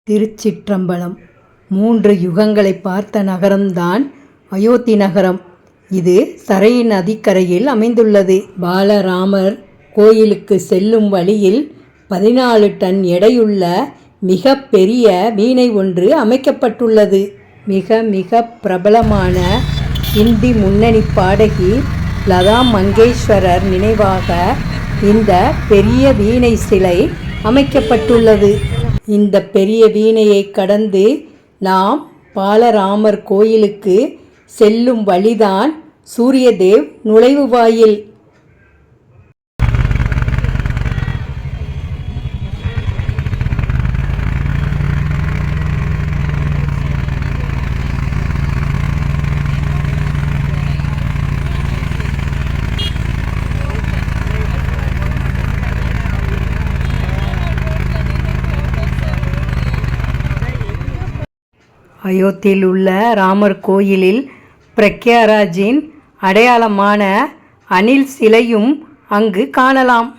திருச்சிற்றம்பலம். 3 யுகங்களை பார்த்த நகரம்தான் அயோத்தி நகரம். இது சரை நதிக்கரையில் அமைந்துள்ளது. பாலராமர் கோயிலுக்கு செல்லும் வழியில் 14 டன் எடையுள்ள மிக பெரிய வீணை ஒன்று அமைக்கப்பட்டுள்ளது. மிக மிக பிரபலமான இந்தி முன்னணி பாடகி லதா மங்கேஷ்வரர் நினைவாக இந்த பெரிய வீணை சிலை அமைக்கப்பட்டுள்ளது. இந்த பெரிய வீணையை கடந்து நாம் பாலராமர் கோயிலுக்கு செல்லும் வழிதான் சூரியதேவ் நுழைவு வாயில். அயோத்தியில் உள்ள ராமர் கோயிலில் பிரக்யாராஜின் அடையாளமான அணில் சிலையும் அங்கு காணலாம்.